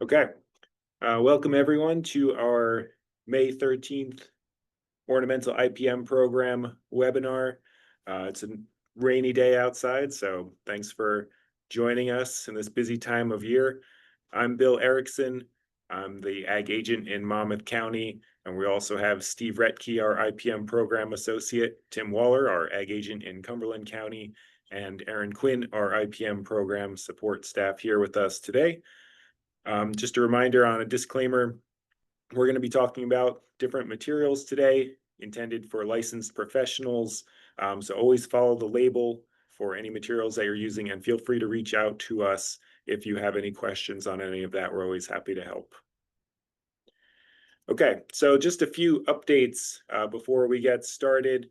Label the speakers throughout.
Speaker 1: Okay, welcome everyone to our May 13th Ornamental IPM Program webinar. It's a rainy day outside, so thanks for joining us in this busy time of year. I'm Bill Errickson. I'm the Ag Agent in Monmouth County, and we also have Steve Rettke, our IPM Program Associate, Tim Waller, our Ag Agent in Cumberland County, and Erin Quinn, our IPM Program Support Staff here with us today. Just a reminder on a disclaimer, we're going to be talking about different materials today intended for licensed professionals. So always follow the label for any materials that you're using, and feel free to reach out to us if you have any questions on any of that. We're always happy to help. Okay, so just a few updates before we get started.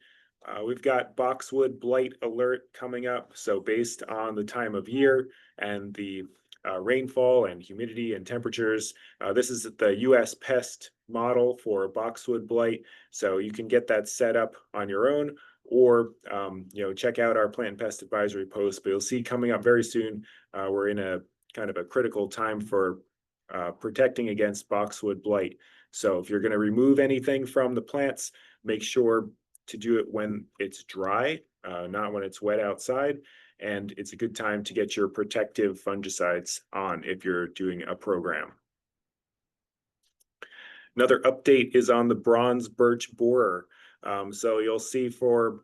Speaker 1: We've got boxwood blight alert coming up. So based on the time of year and the rainfall and humidity and temperatures, this is the US pest model for boxwood blight. So you can get that set up on your own, or check out our plant and pest advisory post. But you'll see coming up very soon, we're in a kind of a critical time for protecting against boxwood blight. So if you're going to remove anything from the plants, make sure to do it when it's dry, not when it's wet outside. And it's a good time to get your protective fungicides on if you're doing a program. Another update is on the bronze birch borer. So you'll see for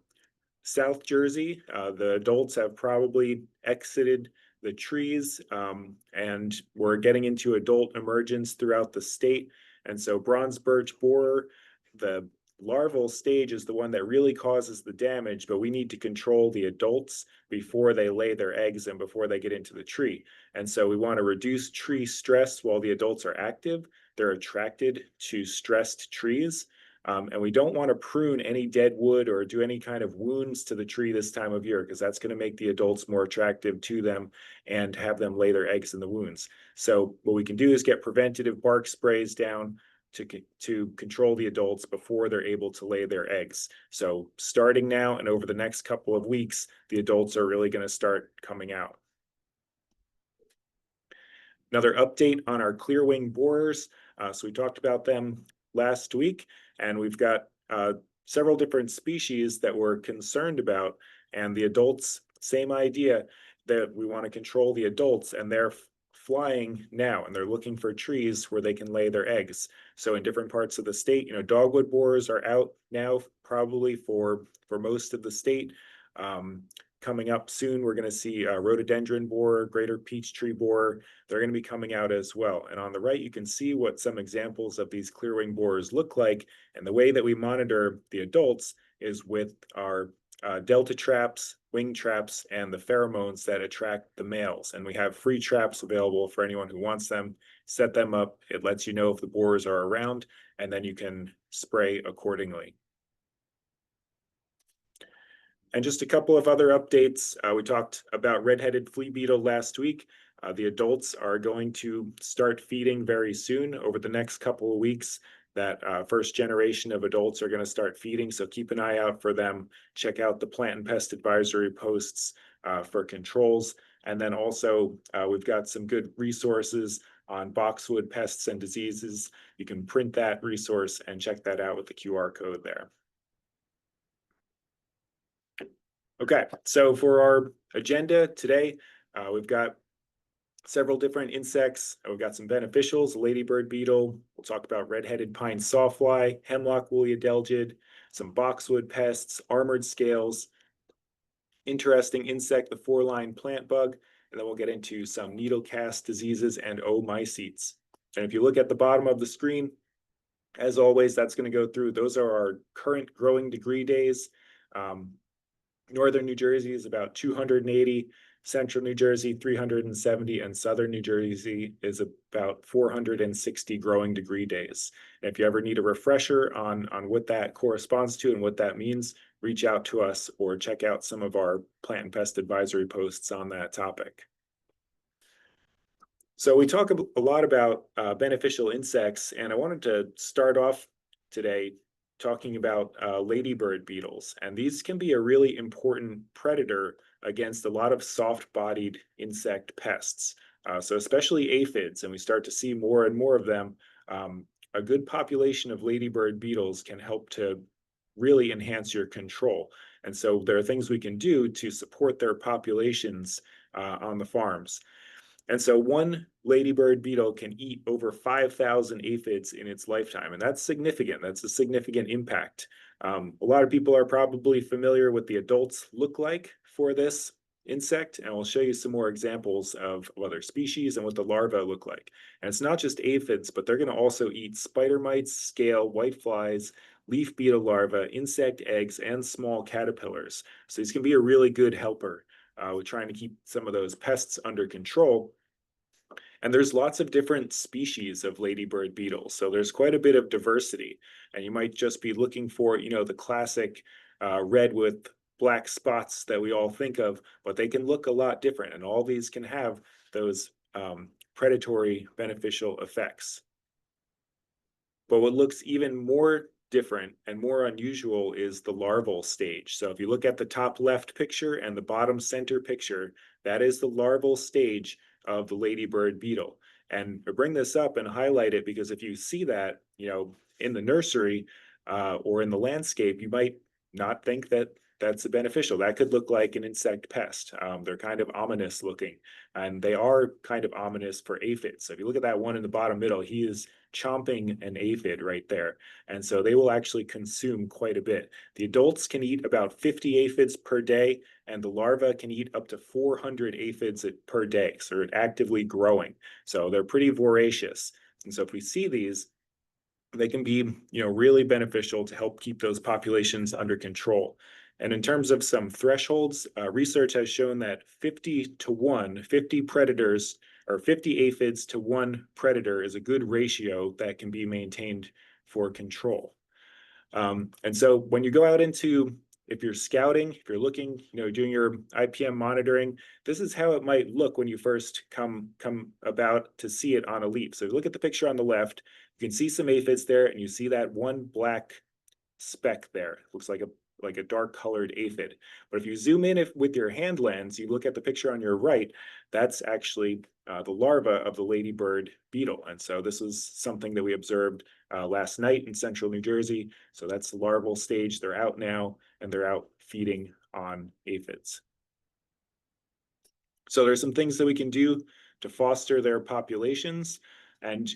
Speaker 1: South Jersey, the adults have probably exited the trees, and we're getting into adult emergence throughout the state. And so bronze birch borer, the larval stage is the one that really causes the damage, but we need to control the adults before they lay their eggs and before they get into the tree. And so we want to reduce tree stress while the adults are active. They're attracted to stressed trees. And we don't want to prune any dead wood or do any kind of wounds to the tree this time of year, because that's going to make the adults more attractive to them and have them lay their eggs in the wounds. So what we can do is get preventative bark sprays down to control the adults before they're able to lay their eggs. So starting now and over the next couple of weeks, the adults are really going to start coming out. Another update on our clearwing borers. So we talked about them last week, and we've got several different species that we're concerned about. And the adults, same idea, that we want to control the adults, and they're flying now, and they're looking for trees where they can lay their eggs. So in different parts of the state, dogwood borers are out now, probably for most of the state. Coming up soon, we're going to see rhododendron borer, greater peachtree borer. They're going to be coming out as well. And on the right, you can see what some examples of these clearwing borers look like. And the way that we monitor the adults is with our delta traps, wing traps, and the pheromones that attract the males. And we have free traps available for anyone who wants them. Set them up. It lets you know if the borers are around, and then you can spray accordingly. And just a couple of other updates. We talked about red-headed flea beetle last week. The adults are going to start feeding very soon. Over the next couple of weeks, that first generation of adults are going to start feeding. So keep an eye out for them. Check out the plant and pest advisory posts for controls. And then also, we've got some good resources on boxwood pests and diseases. You can print that resource and check that out with the QR code there. Okay, so for our agenda today, we've got several different insects. We've got some beneficials, ladybird beetle. We'll talk about red-headed pine sawfly, hemlock woolly adelgid, some boxwood pests, armored scales, interesting insect, the four-line plant bug, and then we'll get into some needle cast diseases and oomycetes. And if you look at the bottom of the screen, as always, that's going to go through. Those are our current growing degree days. Northern New Jersey is about 280, Central New Jersey 370, and Southern New Jersey is about 460 growing degree days. And if you ever need a refresher on what that corresponds to and what that means, reach out to us or check out some of our plant and pest advisory posts on that topic. So we talk a lot about beneficial insects, and I wanted to start off today talking about ladybird beetles. And these can be a really important predator against a lot of soft-bodied insect pests. So especially aphids, and we start to see more and more of them, a good population of ladybird beetles can help to really enhance your control. And so there are things we can do to support their populations on the farms. And so one ladybird beetle can eat over 5,000 aphids in its lifetime, and that's significant. That's a significant impact. A lot of people are probably familiar with the adults look like for this insect, and we'll show you some more examples of other species and what the larvae look like. And it's not just aphids, but they're going to also eat spider mites, scale, whiteflies, leaf beetle larvae, insect eggs, and small caterpillars. So these can be a really good helper with trying to keep some of those pests under control. And there's lots of different species of ladybird beetles. So there's quite a bit of diversity. And you might just be looking for, the classic red with black spots that we all think of, but they can look a lot different. And all these can have those predatory beneficial effects. But what looks even more different and more unusual is the larval stage. So if you look at the top left picture and the bottom center picture, that is the larval stage of the ladybird beetle. And I bring this up and highlight it because if you see that, in the nursery or in the landscape, you might not think that that's a beneficial. That could look like an insect pest. They're kind of ominous looking, and they are kind of ominous for aphids. So if you look at that one in the bottom middle, he is chomping an aphid right there. And so they will actually consume quite a bit. The adults can eat about 50 aphids per day, and the larvae can eat up to 400 aphids per day. So they're actively growing. So they're pretty voracious. And so if we see these, they can be, really beneficial to help keep those populations under control. And in terms of some thresholds, research has shown that 50 to 1, 50 predators or 50 aphids to 1 predator is a good ratio that can be maintained for control. And so when you go out into, if you're scouting, if you're looking, doing your IPM monitoring, this is how it might look when you first come about to see it on a leaf. So if you look at the picture on the left, you can see some aphids there, and you see that one black speck there. It looks like a dark colored aphid. But if you zoom in with your hand lens, you look at the picture on your right, that's actually the larva of the ladybird beetle. And so this was something that we observed last night in central New Jersey. So that's the larval stage. They're out now, and they're out feeding on aphids. So there's some things that we can do to foster their populations, and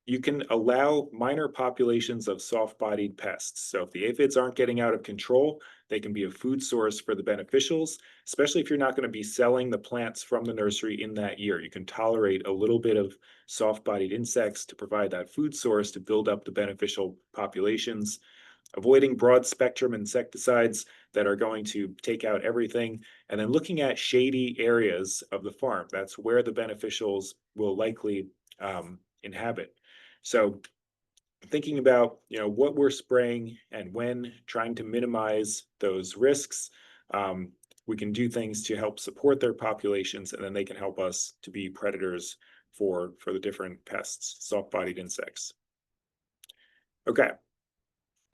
Speaker 1: you can allow minor populations of soft-bodied pests. So if the aphids aren't getting out of control, they can be a food source for the beneficials, especially if you're not going to be selling the plants from the nursery in that year. You can tolerate a little bit of soft-bodied insects to provide that food source to build up the beneficial populations. Avoiding broad spectrum insecticides that are going to take out everything, and then looking at shady areas of the farm. That's where the beneficials will likely inhabit. So thinking about, what we're spraying and when, trying to minimize those risks, we can do things to help support their populations, and then they can help us to be predators for the different pests, soft-bodied insects. Okay.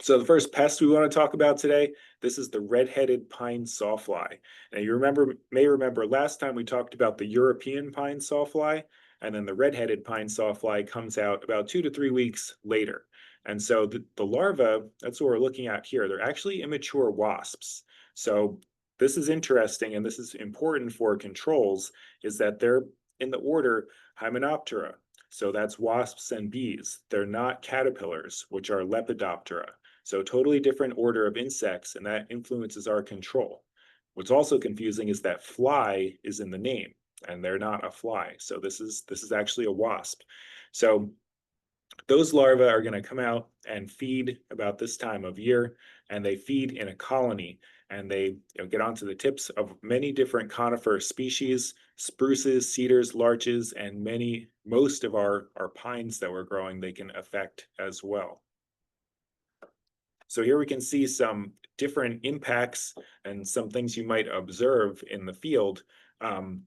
Speaker 1: So the first pest we want to talk about today, this is the red-headed pine sawfly. Now you may remember last time we talked about the European pine sawfly, and then the red-headed pine sawfly comes out about 2 to 3 weeks later. And so the larvae, that's what we're looking at here. They're actually immature wasps. So this is interesting, and this is important for controls, is that they're in the order Hymenoptera. So that's wasps and bees. They're not caterpillars, which are Lepidoptera. So totally different order of insects, and that influences our control. What's also confusing is that fly is in the name, and they're not a fly. So this is actually a wasp. So those larvae are going to come out and feed about this time of year, and they feed in a colony, and they get onto the tips of many different conifer species, spruces, cedars, larches, and most of our pines that we're growing they can affect as well. So here we can see some different impacts and some things you might observe in the field. On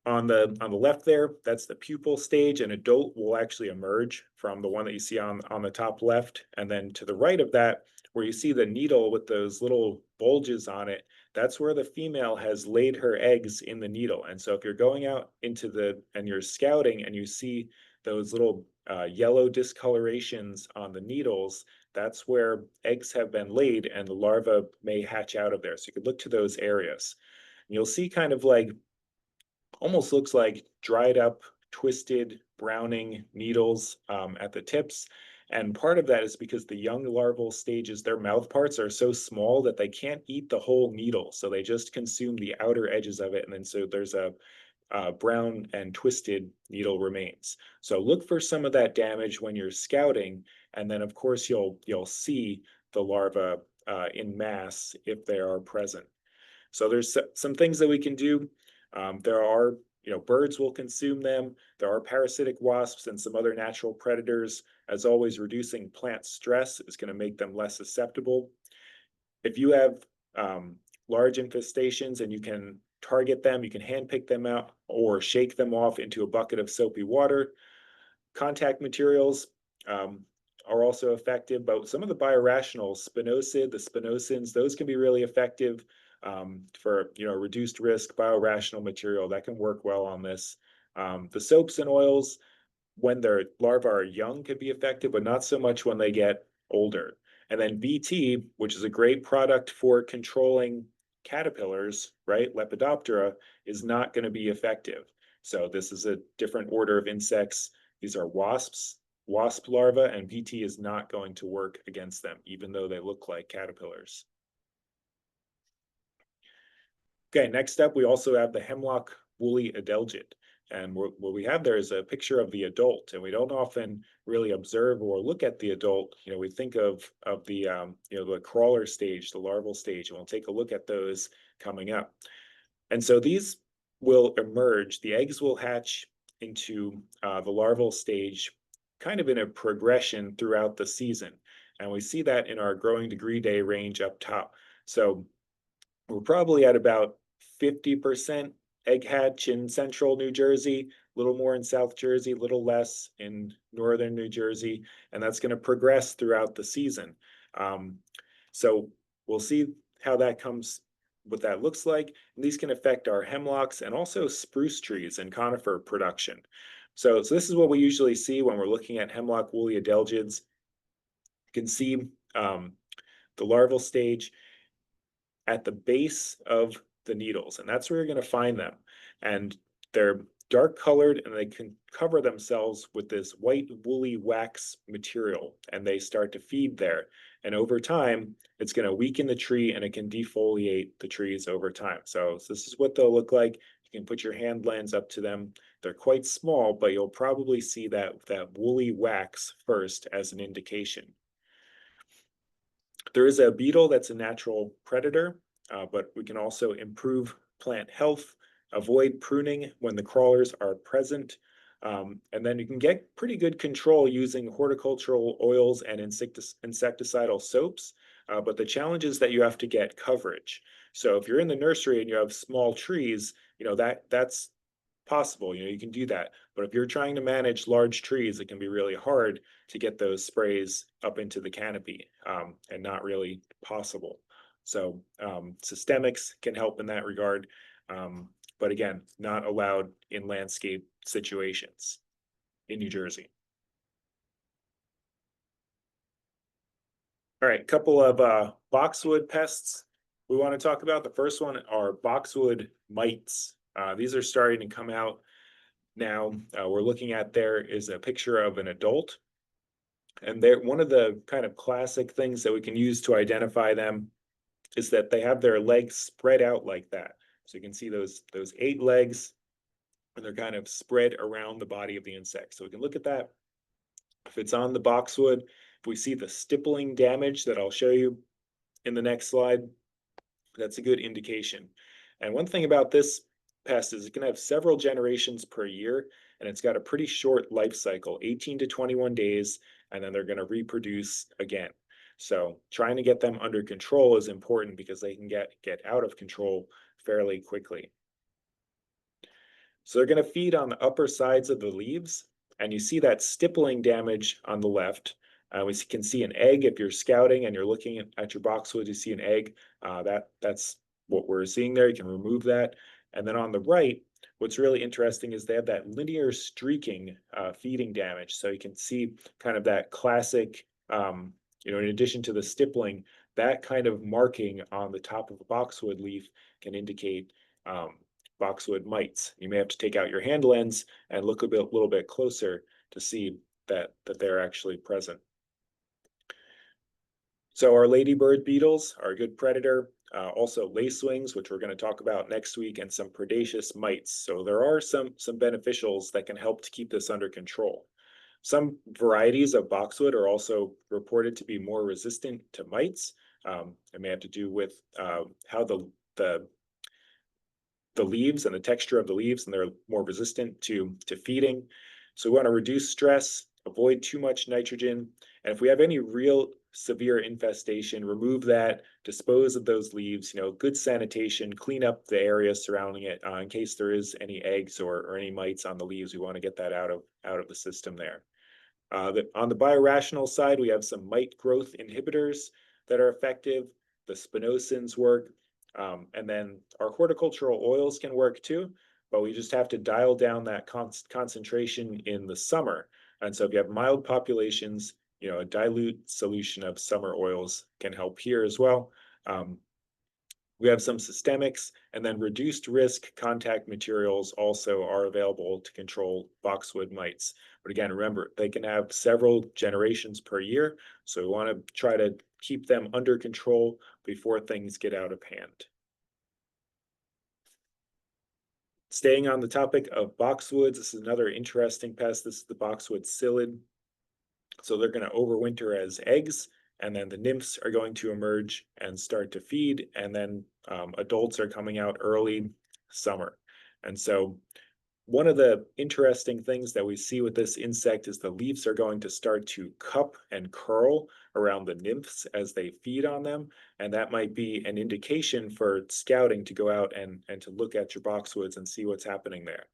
Speaker 1: the left there, that's the pupal stage. An adult will actually emerge from the one that you see on the top left. And then to the right of that, where you see the needle with those little bulges on it, that's where the female has laid her eggs in the needle. And so if you're going out and you're scouting and you see those little yellow discolorations on the needles, that's where eggs have been laid and the larva may hatch out of there. So you could look to those areas. And you'll see kind of like, almost looks like dried up, twisted, browning needles at the tips. And part of that is because the young larval stages, their mouth parts are so small that they can't eat the whole needle. So they just consume the outer edges of it. And then so there's a brown and twisted needle remains. So look for some of that damage when you're scouting. And then of course you'll see the larva in mass if they are present. So there's some things that we can do. There are, birds will consume them. There are parasitic wasps and some other natural predators. As always, reducing plant stress is going to make them less susceptible. If you have large infestations and you can target them, you can handpick them out or shake them off into a bucket of soapy water. Contact materials are also effective, but some of the biorationals, spinosad, the spinosins, those can be really effective for reduced risk biorational material that can work well on this. The soaps and oils, when their larvae are young, could be effective, but not so much when they get older. And then BT, which is a great product for controlling caterpillars, right? Lepidoptera is not going to be effective. So this is a different order of insects. These are wasps, wasp larvae, and BT is not going to work against them, even though they look like caterpillars. Okay, next up, we also have the hemlock woolly adelgid. And what we have there is a picture of the adult, and we don't often really observe or look at the adult. We think of the the crawler stage, the larval stage, and we'll take a look at those coming up. And so these will emerge. The eggs will hatch into the larval stage, kind of in a progression throughout the season, and we see that in our growing degree day range up top. So we're probably at about 50% egg hatch in central New Jersey, a little more in South Jersey, a little less in northern New Jersey, and that's going to progress throughout the season. So we'll see how that comes, what that looks like. And these can affect our hemlocks and also spruce trees and conifer production. So this is what we usually see when we're looking at hemlock woolly adelgids. You can see the larval stage at the base of the needles, and that's where you're going to find them. And they're dark colored and they can cover themselves with this white woolly wax material, and they start to feed there. And over time, it's going to weaken the tree and it can defoliate the trees over time. So this is what they'll look like. You can put your hand lens up to them. They're quite small, but you'll probably see that woolly wax first as an indication. There is a beetle that's a natural predator, but we can also improve plant health, avoid pruning when the crawlers are present, and then you can get pretty good control using horticultural oils and insecticidal soaps, but the challenge is that you have to get coverage. So if you're in the nursery and you have small trees, that's possible, you can do that. But if you're trying to manage large trees, it can be really hard to get those sprays up into the canopy, and not really possible. So systemics can help in that regard, but again, not allowed in landscape situations in New Jersey. All right, a couple of boxwood pests we want to talk about. The first one are boxwood mites. These are starting to come out now. We're looking at, there is a picture of an adult, and they're one of the kind of classic things that we can use to identify them is that they have their legs spread out like that. So you can see those 8 legs, and they're kind of spread around the body of the insect. So we can look at that. If it's on the boxwood, if we see the stippling damage that I'll show you in the next slide, that's a good indication. And one thing about this pest is it can have several generations per year, and it's got a pretty short life cycle, 18 to 21 days, and then they're going to reproduce again. So trying to get them under control is important because they can get out of control fairly quickly. So they're going to feed on the upper sides of the leaves, and you see that stippling damage on the left. We can see an egg if you're scouting and you're looking at your boxwood, you see an egg. That's what we're seeing there. You can remove that. And then on the right, what's really interesting is they have that linear streaking feeding damage. So you can see kind of that classic, in addition to the stippling, that kind of marking on the top of a boxwood leaf can indicate boxwood mites. You may have to take out your hand lens and look a little bit closer to see that they're actually present. So our ladybird beetles are a good predator. Also lacewings, which we're going to talk about next week, and some predaceous mites. So there are some beneficials that can help to keep this under control. Some varieties of boxwood are also reported to be more resistant to mites. It may have to do with how the leaves and the texture of the leaves, and they're more resistant to feeding. So we want to reduce stress, avoid too much nitrogen, and if we have any real severe infestation, remove that, dispose of those leaves, good sanitation, clean up the area surrounding it in case there is any eggs or any mites on the leaves. We want to get that out of the system there. On the biorational side, we have some mite growth inhibitors that are effective. The spinosins work. And then our horticultural oils can work too, but we just have to dial down that concentration in the summer. And so if you have mild populations, a dilute solution of summer oils can help here as well. We have some systemics, and then reduced risk contact materials also are available to control boxwood mites. But again, remember, they can have several generations per year, so we want to try to keep them under control before things get out of hand. Staying on the topic of boxwoods, this is another interesting pest. This is the boxwood psyllid. So they're going to overwinter as eggs, and then the nymphs are going to emerge and start to feed, and then adults are coming out early summer. And so one of the interesting things that we see with this insect is the leaves are going to start to cup and curl around the nymphs as they feed on them, and that might be an indication for scouting to go out and to look at your boxwoods and see what's happening there.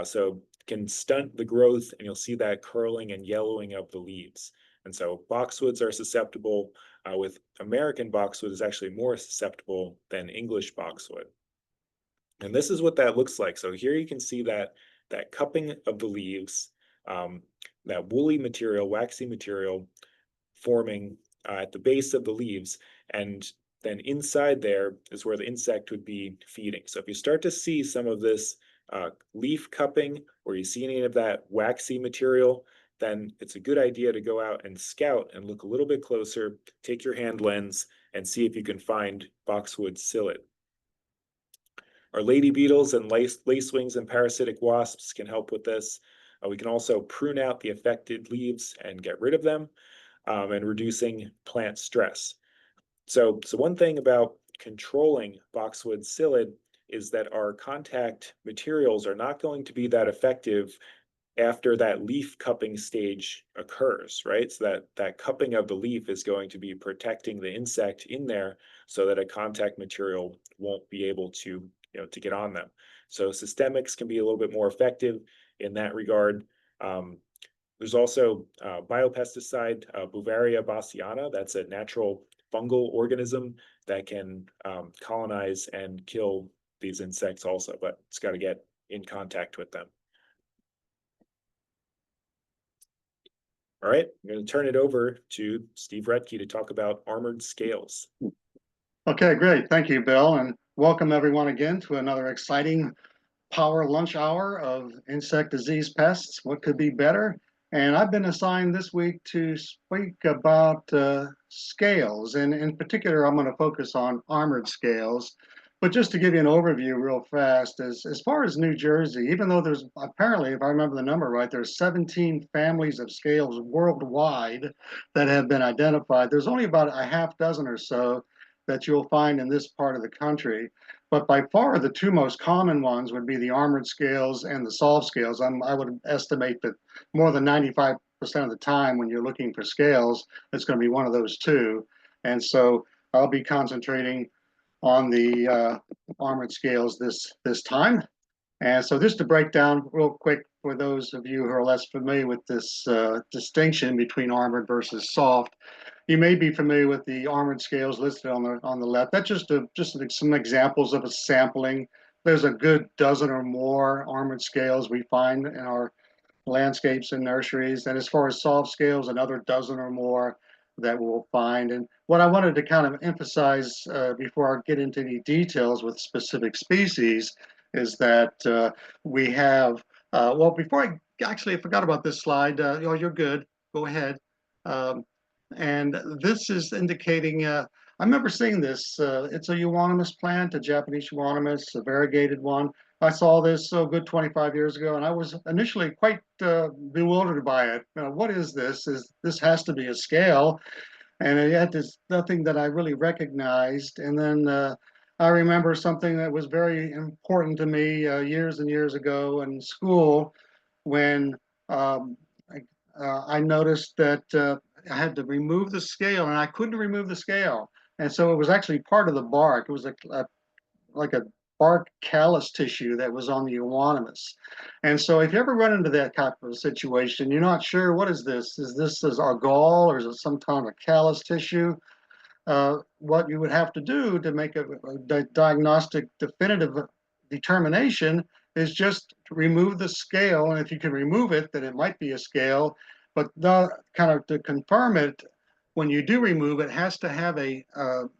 Speaker 1: So can stunt the growth, and you'll see that curling and yellowing of the leaves. And so boxwoods are susceptible, with American boxwood is actually more susceptible than English boxwood. And this is what that looks like. So here you can see that cupping of the leaves, that woolly material, waxy material forming at the base of the leaves. And then inside there is where the insect would be feeding. So if you start to see some of this leaf cupping, or you see any of that waxy material, then it's a good idea to go out and scout and look a little bit closer, take your hand lens, and see if you can find boxwood psyllid. Our lady beetles and lacewings and parasitic wasps can help with this. We can also prune out the affected leaves and get rid of them, and reducing plant stress. So one thing about controlling boxwood psyllid is that our contact materials are not going to be that effective after that leaf cupping stage occurs, right? So that cupping of the leaf is going to be protecting the insect in there so that a contact material won't be able to, to get on them. So systemics can be a little bit more effective in that regard. There's also biopesticide, Beauveria bassiana. That's a natural fungal organism that can colonize and kill these insects also, but it's got to get in contact with them. All right, I'm going to turn it over to Steve Rettke to talk about armored scales.
Speaker 2: Okay, great. Thank you, Bill, and welcome everyone again to another exciting power lunch hour of insect disease pests. What could be better? And I've been assigned this week to speak about scales, and in particular, I'm going to focus on armored scales. But just to give you an overview real fast, as far as New Jersey, even though there's apparently, if I remember the number right, there's 17 families of scales worldwide that have been identified. There's only about a half dozen or so that you'll find in this part of the country. But by far, the two most common ones would be the armored scales and the solved scales. I would estimate that more than 95% of the time when you're looking for scales, it's going to be one of those two. And so I'll be concentrating on the armored scales this time. And so just to break down real quick for those of you who are less familiar with this distinction between armored versus soft, you may be familiar with the armored scales listed on the left. That's just some examples of a sampling. There's a good dozen or more armored scales we find in our landscapes and nurseries. And as far as soft scales, another dozen or more that we'll find. And what I wanted to kind of emphasize before I get into any details with specific species is that we have, well, before I forgot about this slide. Oh, you're good. Go ahead. Um, and this is indicating, I remember seeing this. It's a euonymus plant, a Japanese euonymus, a variegated one. I saw this so good 25 years ago, and I was initially quite bewildered by it. What is this? This has to be a scale, and it had this nothing that I really recognized. And then I remember something that was very important to me years and years ago in school when um, I noticed that I had to remove the scale, and I couldn't remove the scale. And so it was actually part of the bark. It was like a bark callus tissue that was on the euonymus. And so if you ever run into that type of a situation, you're not sure, what is this? Is this a gall, or is it some kind of callus tissue? What you would have to do to make a diagnostic definitive determination is just remove the scale. And if you can remove it, then it might be a scale. But kind of to confirm it, when you do remove it, it has to have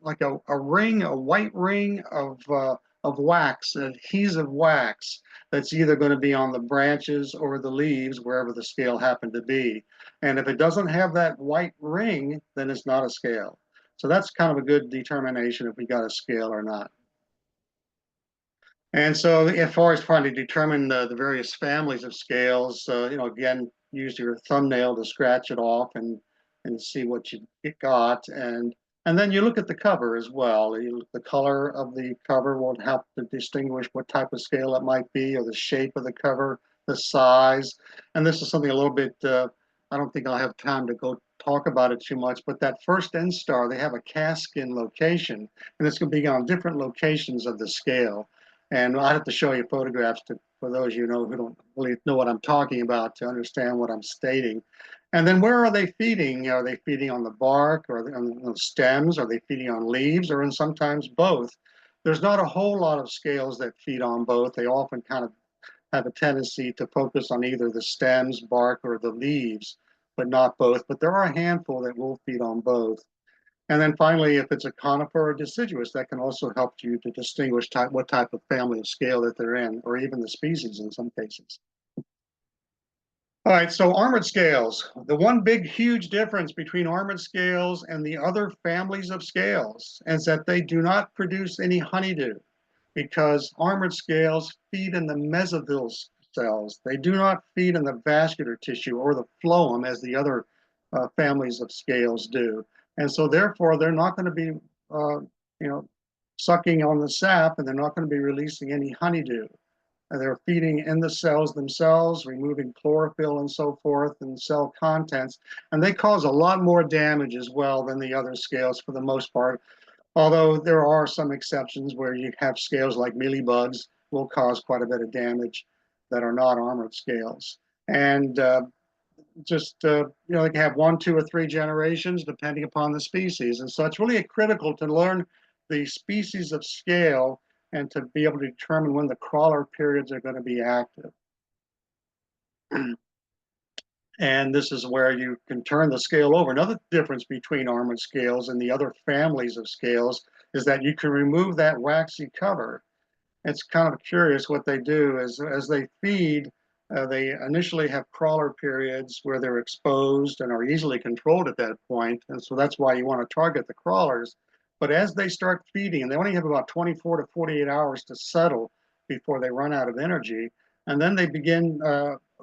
Speaker 2: like a ring, a white ring of wax, an adhesive wax that's either going to be on the branches or the leaves, wherever the scale happened to be. And if it doesn't have that white ring, then it's not a scale. So that's kind of a good determination if we got a scale or not. And so as far as trying to determine the various families of scales, again, use your thumbnail to scratch it off and see what you got. And then you look at the cover as well. The color of the cover will help to distinguish what type of scale it might be, or the shape of the cover, the size. And this is something a little bit, I don't think I'll have time to go talk about it too much, but that first instar, they have a cast skin location, and it's going to be on different locations of the scale. And I have to show you photographs for those who don't really know what I'm talking about to understand what I'm stating. And then where are they feeding? Are they feeding on the bark, or on the stems? Are they feeding on leaves, or sometimes both? There's not a whole lot of scales that feed on both. They often kind of have a tendency to focus on either the stems, bark, or the leaves, but not both. But there are a handful that will feed on both. And then finally, if it's a conifer or deciduous, that can also help you to distinguish what type of family of scale that they're in, or even the species in some cases. All right, so armored scales. The one big, huge difference between armored scales and the other families of scales is that they do not produce any honeydew, because armored scales feed in the mesophyll cells. They do not feed in the vascular tissue or the phloem as the other families of scales do. And so therefore, they're not going to be, sucking on the sap, and they're not going to be releasing any honeydew. And they're feeding in the cells themselves, removing chlorophyll and so forth, and cell contents. And they cause a lot more damage as well than the other scales for the most part. Although there are some exceptions where you have scales like mealybugs will cause quite a bit of damage that are not armored scales. And they can have 1, 2, or 3 generations depending upon the species. And so it's really critical to learn the species of scale and to be able to determine when the crawler periods are going to be active. And this is where you can turn the scale over. Another difference between armored scales and the other families of scales is that you can remove that waxy cover. It's kind of curious what they do is, as they feed, they initially have crawler periods where they're exposed and are easily controlled at that point. And so that's why you want to target the crawlers. But as they start feeding, and they only have about 24 to 48 hours to settle before they run out of energy, and then they begin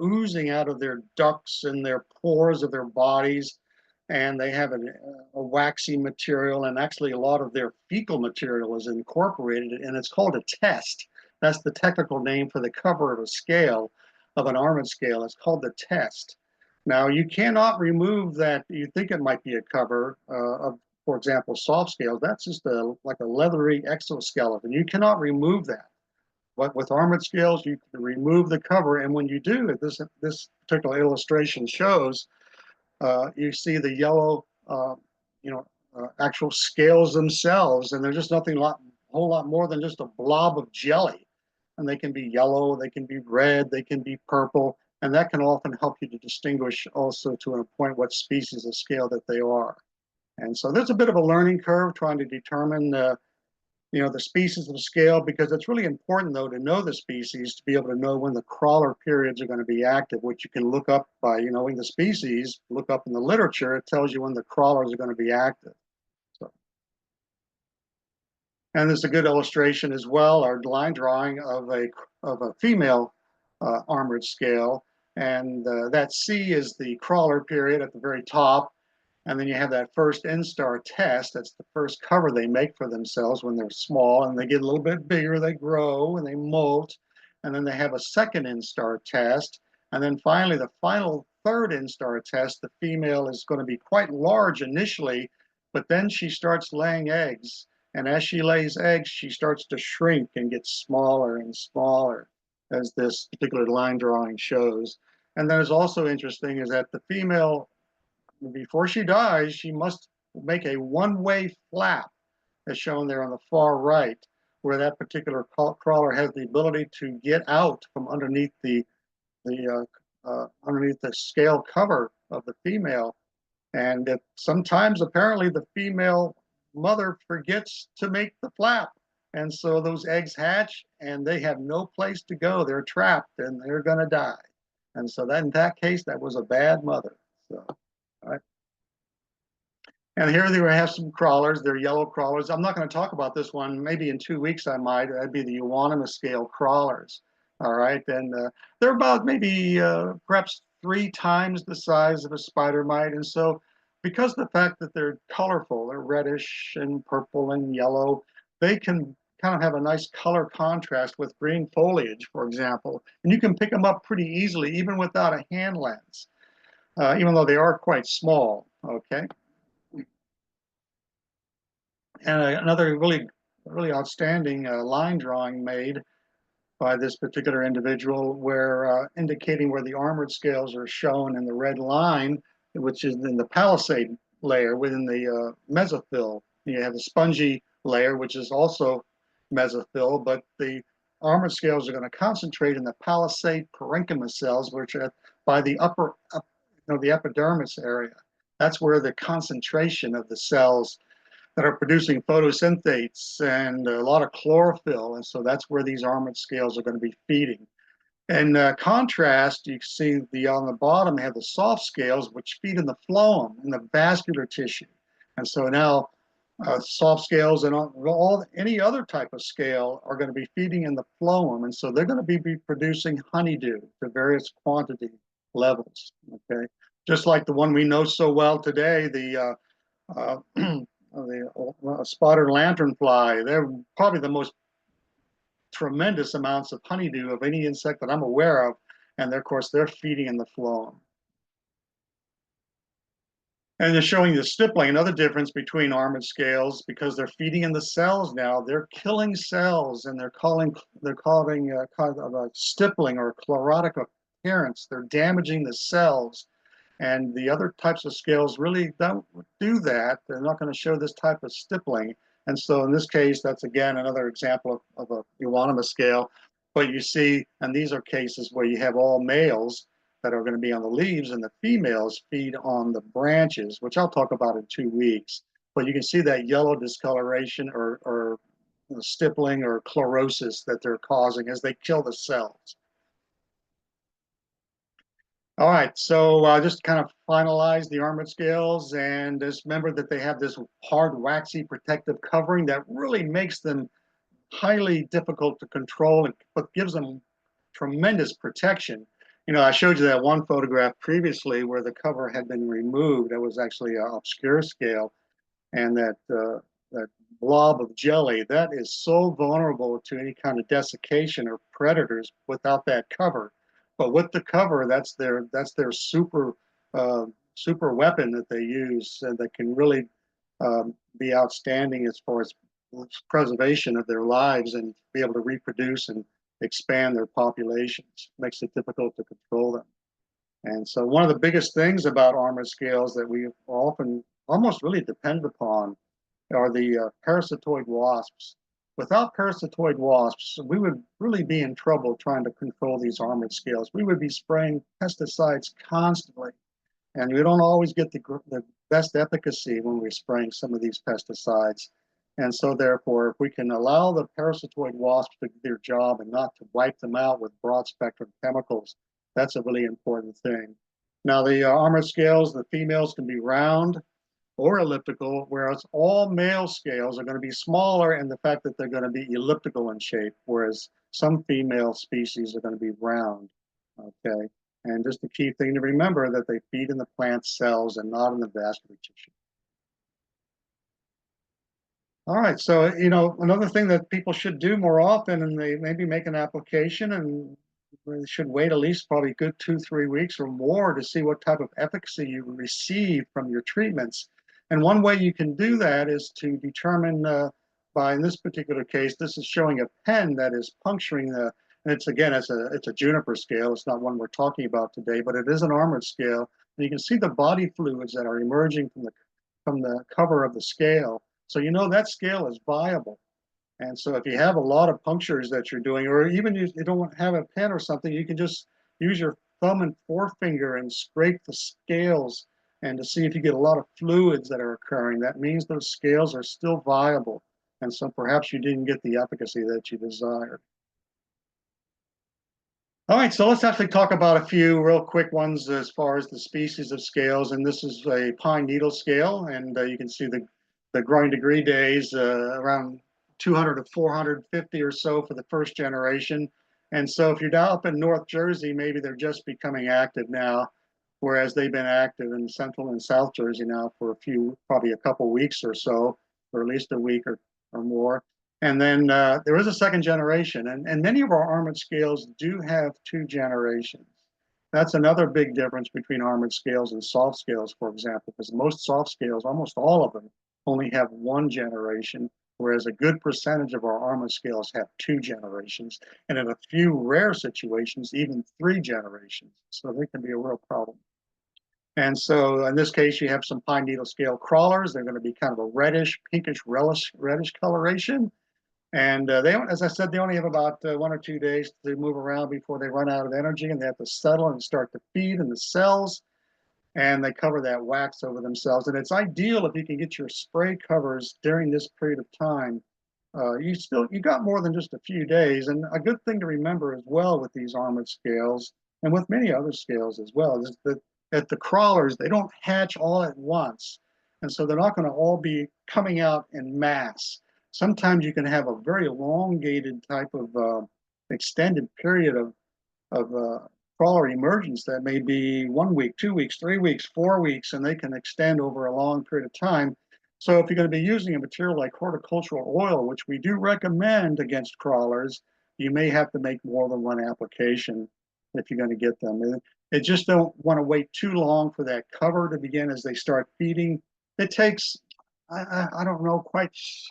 Speaker 2: oozing out of their ducts and their pores of their bodies, and they have a waxy material, and actually a lot of their fecal material is incorporated, and it's called a test. That's the technical name for the cover of a scale, of an armored scale. It's called the test. Now, you cannot remove that. You think it might be a cover of, for example, soft scales. That's just like a leathery exoskeleton. You cannot remove that. with armored scales, you can remove the cover, and when you do, this particular illustration shows, you see the yellow, actual scales themselves, and they're just nothing a whole lot more than just a blob of jelly. And they can be yellow, they can be red, they can be purple, and that can often help you to distinguish also to a point what species of scale that they are. And so there's a bit of a learning curve trying to determine the species of scale, because it's really important, though, to know the species to be able to know when the crawler periods are going to be active, which you can look up by knowing the species, look up in the literature, it tells you when the crawlers are going to be active. So, and this is a good illustration as well, our line drawing of a female armored scale. And that C is the crawler period at the very top. And then you have that first instar test. That's the first cover they make for themselves when they're small, and they get a little bit bigger, they grow and they molt. And then they have a second instar test. And then finally, the final third instar test, the female is going to be quite large initially, but then she starts laying eggs. And as she lays eggs, she starts to shrink and get smaller and smaller, as this particular line drawing shows. And then it's also interesting is that the female, before she dies, she must make a one-way flap, as shown there on the far right, where that particular crawler has the ability to get out from underneath the scale cover of the female. And sometimes apparently the female mother forgets to make the flap. And so those eggs hatch and they have no place to go. They're trapped and they're going to die. And so that, in that case, that was a bad mother. So, all right. And here they have some crawlers. They're yellow crawlers. I'm not going to talk about this one. Maybe in 2 weeks I might. That'd be the euonymus scale crawlers. All right. And they're about maybe perhaps 3 times the size of a spider mite. And so because of the fact that they're colorful, they're reddish and purple and yellow, they can kind of have a nice color contrast with green foliage, for example. And you can pick them up pretty easily, even without a hand lens, even though they are quite small. Okay. And another really outstanding line drawing made by this particular individual, where indicating where the armored scales are shown in the red line, which is in the palisade layer within the mesophyll. You have the spongy layer, which is also mesophyll, but the armored scales are going to concentrate in the palisade parenchyma cells, which are by the the epidermis area. That's where the concentration of the cells that are producing photosynthates and a lot of chlorophyll. And so that's where these armored scales are going to be feeding. In contrast, you can see on the bottom have the soft scales, which feed in the phloem, in the vascular tissue. And so now soft scales and any other type of scale are going to be feeding in the phloem. And so they're going to be producing honeydew to various quantity levels. Okay, just like the one we know so well today, the spotted lanternfly. They're probably the most tremendous amounts of honeydew of any insect that I'm aware of. And of course, they're feeding in the phloem. And they're showing the stippling, another difference between armored scales, because they're feeding in the cells now. They're killing cells, and they're causing kind of a stippling or chlorotic appearance. They're damaging the cells. And the other types of scales really don't do that. They're not going to show this type of stippling. And so in this case, that's again another example of a euonymus scale. But you see, and these are cases where you have all males that are going to be on the leaves, and the females feed on the branches, which I'll talk about in 2 weeks. But you can see that yellow discoloration or stippling or chlorosis that they're causing as they kill the cells. All right, so just kind of finalize the armored scales, and just remember that they have this hard, waxy protective covering that really makes them highly difficult to control, but gives them tremendous protection. I showed you that one photograph previously where the cover had been removed. That was actually an obscure scale, and that blob of jelly, that is so vulnerable to any kind of desiccation or predators without that cover. But with the cover, that's their super super weapon that they use, and that can really be outstanding as far as preservation of their lives and be able to reproduce and expand their populations. Makes it difficult to control them. And so one of the biggest things about armored scales that we often almost really depend upon are the parasitoid wasps. Without parasitoid wasps, we would really be in trouble trying to control these armored scales. We would be spraying pesticides constantly, and we don't always get the best efficacy when we're spraying some of these pesticides. And so therefore, if we can allow the parasitoid wasps to do their job and not to wipe them out with broad spectrum chemicals, that's a really important thing. Now, the armored scales, the females can be round or elliptical, whereas all male scales are going to be smaller in the fact that they're going to be elliptical in shape, whereas some female species are going to be round. Okay. And just the key thing to remember that they feed in the plant cells and not in the vascular tissue. All right, so another thing that people should do more often, and they maybe make an application, and they should wait at least probably good 2-3 weeks or more to see what type of efficacy you receive from your treatments. And one way you can do that is to determine by, in this particular case, this is showing a pen that is puncturing the, and it's again, it's a juniper scale. It's not one we're talking about today, but it is an armored scale. And you can see the body fluids that are emerging from the cover of the scale. So you know that scale is viable. And so if you have a lot of punctures that you're doing, or even you don't have a pen or something, you can just use your thumb and forefinger and scrape the scales and to see if you get a lot of fluids that are occurring. That means those scales are still viable. And so perhaps you didn't get the efficacy that you desired. All right, so let's actually talk about a few real quick ones as far as the species of scales. And this is a pine needle scale, and you can see the growing degree days around 200 to 450 or so for the first generation. And so if you're down up in North Jersey, maybe they're just becoming active now, whereas they've been active in Central and South Jersey now for probably a couple weeks or so, or at least a week or more. And then there is a second generation, and many of our armored scales do have 2 generations. That's another big difference between armored scales and soft scales, for example, because most soft scales, almost all of them, only have 1 generation, whereas a good percentage of our armored scales have 2 generations, and in a few rare situations, even 3 generations. So they can be a real problem. And so in this case, you have some pine needle scale crawlers. They're going to be kind of a reddish, pinkish, reddish coloration. And as I said, they only have about 1 or 2 days to move around before they run out of energy, and they have to settle and start to feed in the cells, and they cover that wax over themselves. And it's ideal if you can get your spray covers during this period of time. You got more than just a few days. And a good thing to remember as well with these armored scales, and with many other scales as well, is that at the crawlers, they don't hatch all at once. And so they're not going to all be coming out in mass. Sometimes you can have a very elongated type of extended period of crawler emergence that may be 1 week, 2 weeks, 3 weeks, 4 weeks, and they can extend over a long period of time. So if you're going to be using a material like horticultural oil, which we do recommend against crawlers, you may have to make more than 1 application if you're going to get them. They just don't want to wait too long for that cover to begin as they start feeding. It takes, I don't know quite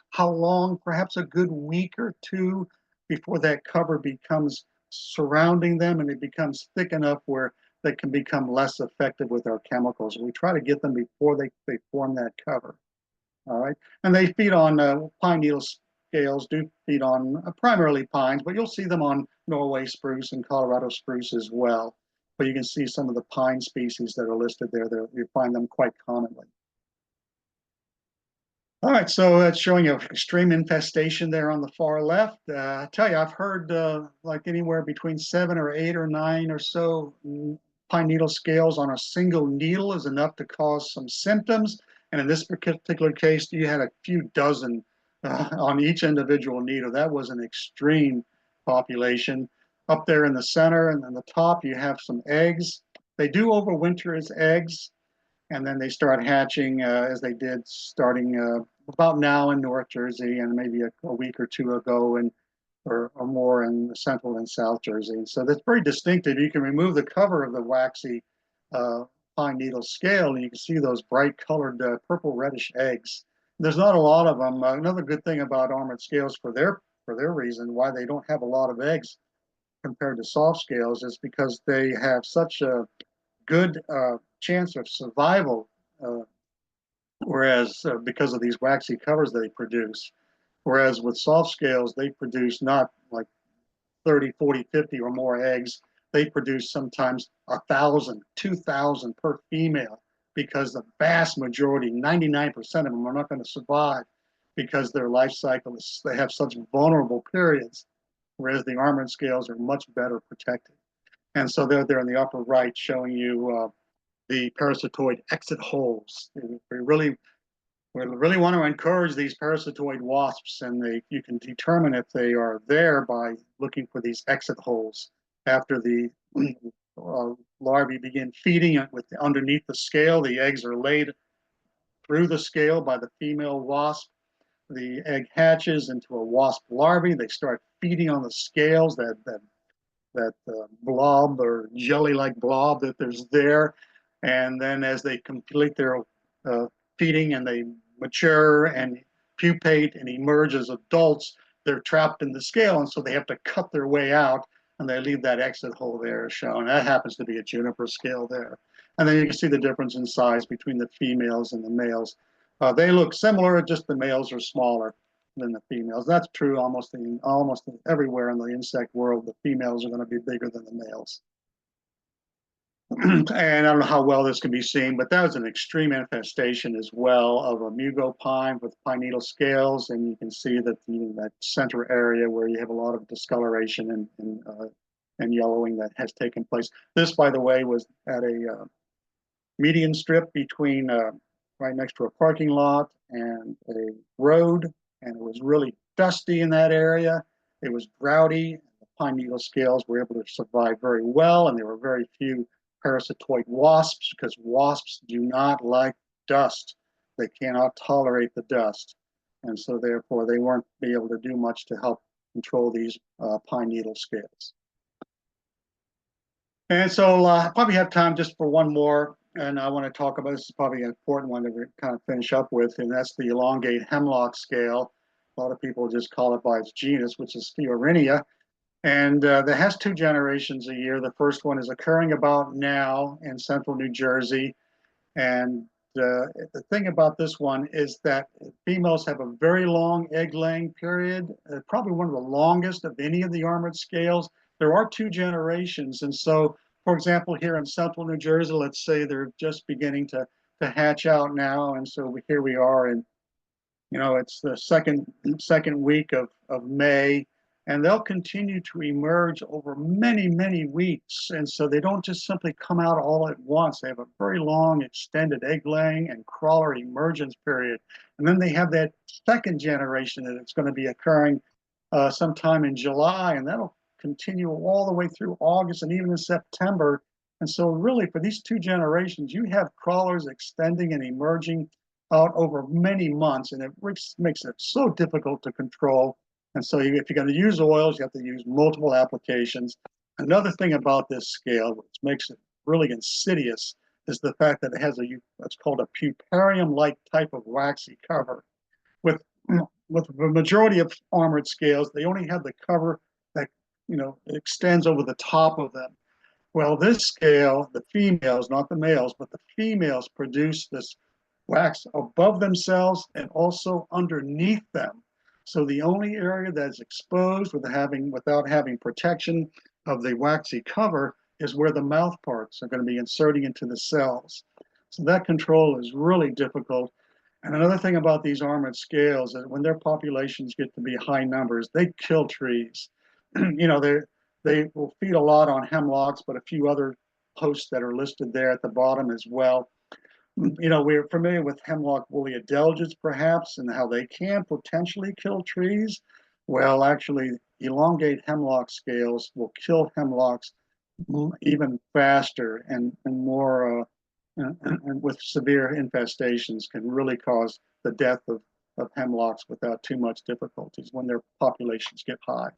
Speaker 2: how long, perhaps a good week or 2 before that cover becomes surrounding them and it becomes thick enough where they can become less effective with our chemicals. We try to get them before they form that cover. All right, and they feed on pine needle scales, do feed on primarily pines, but you'll see them on Norway spruce and Colorado spruce as well. But you can see some of the pine species that are listed there. You find them quite commonly. All right, so it's showing you extreme infestation there on the far left. I tell you, I've heard like anywhere between 7 or 8 or 9 or so pine needle scales on a single needle is enough to cause some symptoms. And in this particular case, you had a few dozen on each individual needle. That was an extreme population. Up there in the center and then the top, you have some eggs. They do overwinter as eggs, and then they start hatching as they did starting about now in North Jersey and maybe a week or 2 ago or more in Central and South Jersey. And so that's very distinctive. You can remove the cover of the waxy pine needle scale and you can see those bright colored purple reddish eggs. There's not a lot of them. Another good thing about armored scales for their reason why they don't have a lot of eggs compared to soft scales is because they have such a good chance of survival, whereas because of these waxy covers they produce. Whereas with soft scales, they produce not like 30, 40, 50 or more eggs. They produce sometimes 1,000, 2,000 per female because the vast majority, 99% of them are not going to survive because their life cycle is, they have such vulnerable periods, whereas the armored scales are much better protected. And so they're there in the upper right showing you the parasitoid exit holes. We really want to encourage these parasitoid wasps, and you can determine if they are there by looking for these exit holes. After the larvae begin feeding underneath the scale, the eggs are laid through the scale by the female wasp. The egg hatches into a wasp larvae. They start feeding on the scales, that blob or jelly-like blob that there's there. And then as they complete their feeding and they mature and pupate and emerge as adults, they're trapped in the scale, and so they have to cut their way out, and they leave that exit hole there shown. That happens to be a juniper scale there. And then you can see the difference in size between the females and the males. They look similar, just the males are smaller than the females. That's true almost everywhere in the insect world. The females are going to be bigger than the males. And I don't know how well this can be seen, but that was an extreme infestation as well of a mugo pine with pine needle scales. And you can see that that center area where you have a lot of discoloration and yellowing that has taken place. This, by the way, was at a median strip between right next to a parking lot and a road, and it was really dusty in that area. It was droughty. The pine needle scales were able to survive very well, and there were very few parasitoid wasps because wasps do not like dust. They cannot tolerate the dust, and so therefore they weren't be able to do much to help control these pine needle scales. And so I probably have time just for one more, and I want to talk about, this is probably an important one to kind of finish up with, and that's the elongate hemlock scale. A lot of people just call it by its genus, which is Fiorinia. And that has 2 generations a year. The first one is occurring about now in central New Jersey. And the thing about this one is that females have a very long egg laying period, probably one of the longest of any of the armored scales. There are 2 generations. And so, for example, here in central New Jersey, let's say they're just beginning to hatch out now. And so here we are in, it's the second week of May. And they'll continue to emerge over many, many weeks. And so they don't just simply come out all at once. They have a very long extended egg laying and crawler emergence period. And then they have that second generation that it's going to be occurring sometime in July, and that'll continue all the way through August and even in September. And so really for these 2 generations, you have crawlers extending and emerging out over many months, and it makes it so difficult to control. And so if you're going to use oils, you have to use multiple applications. Another thing about this scale, which makes it really insidious, is the fact that it has what's called a puparium-like type of waxy cover. With the majority of armored scales, they only have the cover that extends over the top of them. Well, this scale, the females, not the males, but the females produce this wax above themselves and also underneath them. So the only area that's exposed without having protection of the waxy cover is where the mouth parts are going to be inserting into the cells. So that control is really difficult. And another thing about these armored scales is when their populations get to be high numbers, they kill trees. They will feed a lot on hemlocks, but a few other hosts that are listed there at the bottom as well. We're familiar with hemlock woolly adelgids, perhaps, and how they can potentially kill trees. Well, actually, elongate hemlock scales will kill hemlocks even faster and more, and with severe infestations can really cause the death of hemlocks without too much difficulties when their populations get high.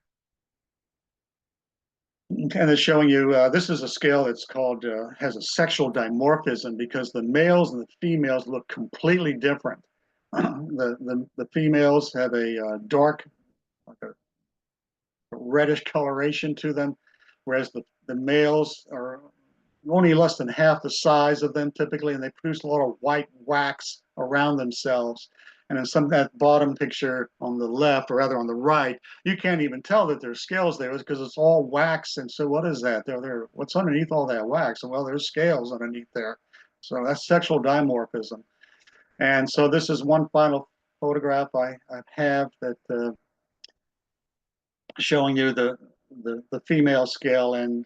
Speaker 2: And it's showing you, this is a scale that's called, has a sexual dimorphism because the males and the females look completely different. The females have a dark, like a reddish coloration to them, whereas the males are only less than half the size of them typically, and they produce a lot of white wax around themselves. And in that bottom picture on the left, or rather on the right, you can't even tell that there's scales there because it's all wax. And so what is that? What's underneath all that wax? Well, there's scales underneath there. So that's sexual dimorphism. And so this is one final photograph I have that showing you the female scale, and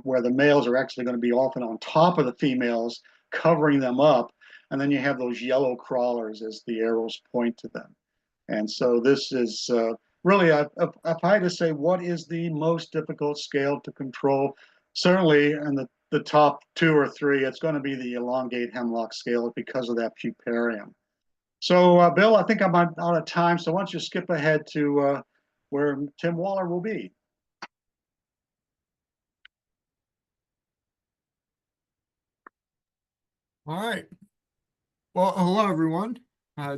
Speaker 2: where the males are actually going to be often on top of the females, covering them up. And then you have those yellow crawlers as the arrows point to them. And so this is really, if I had to say what is the most difficult scale to control, certainly in the top 2 or 3, it's going to be the elongate hemlock scale because of that puparium. So Bill, I think I'm out of time. So why don't you skip ahead to where Tim Waller will be.
Speaker 3: All right. Well, hello, everyone.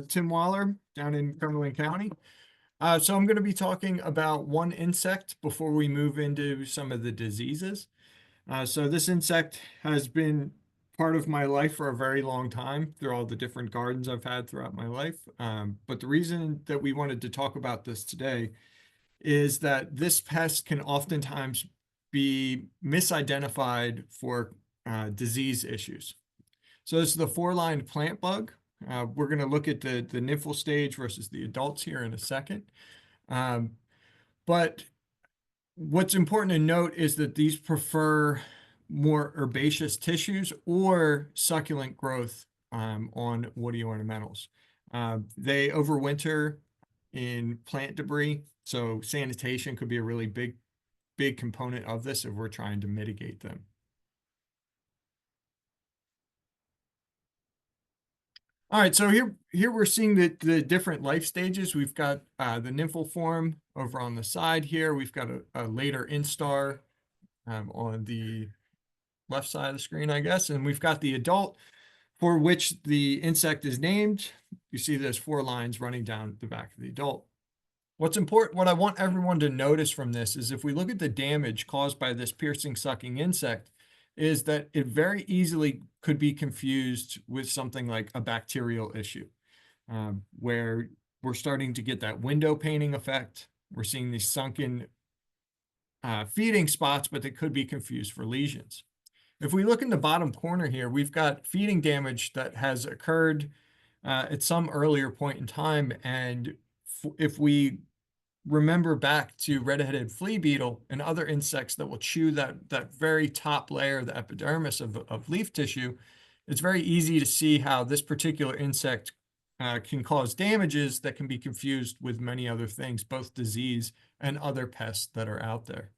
Speaker 3: Tim Waller down in Cumberland County. So I'm going to be talking about one insect before we move into some of the diseases. So this insect has been part of my life for a very long time through all the different gardens I've had throughout my life. But the reason that we wanted to talk about this today is that this pest can oftentimes be misidentified for disease issues. So this is the 4-lined plant bug. We're going to look at the nymphal stage versus the adults here in a second. But what's important to note is that these prefer more herbaceous tissues or succulent growth on woody ornamentals. They overwinter in plant debris, so sanitation could be a really big component of this if we're trying to mitigate them. All right, so here we're seeing the different life stages. We've got the nymphal form over on the side here. We've got a later instar on the left side of the screen, I guess. And we've got the adult for which the insect is named. You see there's 4 lines running down the back of the adult. What's important, what I want everyone to notice from this is if we look at the damage caused by this piercing sucking insect, is that it very easily could be confused with something like a bacterial issue, where we're starting to get that window painting effect. We're seeing these sunken feeding spots, but they could be confused for lesions. If we look in the bottom corner here, we've got feeding damage that has occurred at some earlier point in time. And if we remember back to red-headed flea beetle and other insects that will chew that very top layer, the epidermis of leaf tissue, it's very easy to see how this particular insect can cause damages that can be confused with many other things, both disease and other pests that are out there.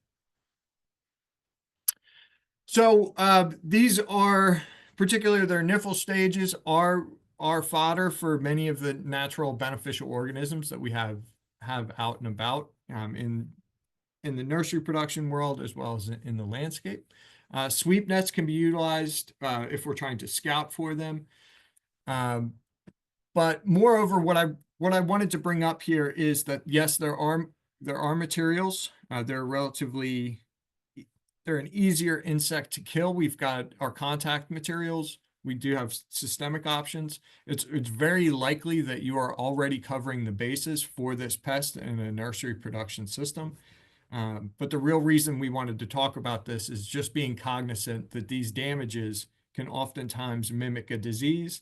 Speaker 3: So these are, particularly their nymphal stages, are fodder for many of the natural beneficial organisms that we have out and about in the nursery production world as well as in the landscape. Sweep nets can be utilized if we're trying to scout for them. But moreover, what I wanted to bring up here is that yes, there are materials. They're an easier insect to kill. We've got our contact materials. We do have systemic options. It's very likely that you are already covering the bases for this pest in a nursery production system. But the real reason we wanted to talk about this is just being cognizant that these damages can oftentimes mimic a disease